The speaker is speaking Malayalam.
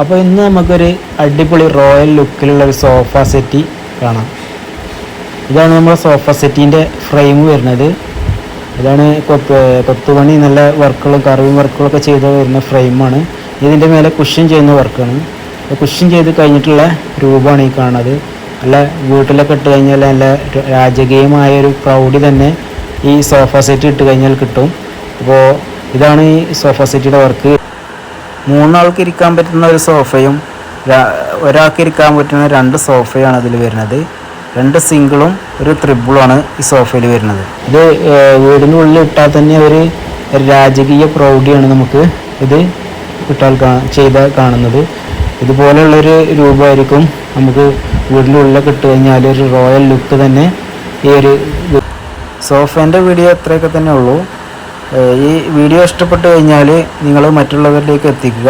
അപ്പോൾ ഇന്ന് നമുക്കൊരു അടിപൊളി റോയൽ ലുക്കിലുള്ള ഒരു സോഫ സെറ്റ് കാണാം. ഇതാണ് നമ്മുടെ സോഫ സെറ്റിൻ്റെ ഫ്രെയിം വരുന്നത്. ഇതാണ് കൊത്തുപണി നല്ല വർക്കുകളും കർവിങ് വർക്കുകളൊക്കെ ചെയ്ത് വരുന്ന ഫ്രെയിമാണ്. ഇതിൻ്റെ മേലെ കുഷ്യൻ ചെയ്യുന്ന വർക്കാണ്. കുഷ്യൻ ചെയ്ത് കഴിഞ്ഞിട്ടുള്ള രൂപമാണ് ഈ കാണുന്നത്. നല്ല വീട്ടിലൊക്കെ ഇട്ട് കഴിഞ്ഞാൽ നല്ല രാജകീയമായ ഒരു പ്രൗഢി തന്നെ ഈ സോഫ സെറ്റ് ഇട്ട് കഴിഞ്ഞാൽ കിട്ടും. അപ്പോൾ ഇതാണ് ഈ സോഫ സെറ്റിയുടെ വർക്ക്. 3 ആൾക്ക് ഇരിക്കാൻ പറ്റുന്ന ഒരു സോഫയും ഒരാൾക്ക് ഇരിക്കാൻ പറ്റുന്ന 2 സോഫയാണ് അതിൽ വരുന്നത്. 2 സിംഗിളും ഒരു ത്രിബിളുമാണ് ഈ സോഫയിൽ വരുന്നത്. ഇത് വീടിൻ്റെ ഉള്ളിൽ ഇട്ടാൽ തന്നെ ഒരു രാജകീയ പ്രൗഢിയാണ് നമുക്ക് ഇത് ഇട്ടാൽ ചെയ്താൽ കാണുന്നത്. ഇതുപോലെയുള്ളൊരു രൂപമായിരിക്കും നമുക്ക് വീടിൻ്റെ ഉള്ളിലൊക്കെ ഇട്ട് കഴിഞ്ഞാൽ ഒരു റോയൽ ലുക്ക് തന്നെ ഈ ഒരു സോഫേൻ്റെ വീഡിയോ അത്രയൊക്കെ തന്നെ ഉള്ളൂ. ഈ വീഡിയോ ഇഷ്ടപ്പെട്ട് കഴിഞ്ഞാൽ നിങ്ങൾ മറ്റുള്ളവരിലേക്ക് എത്തിക്കുക.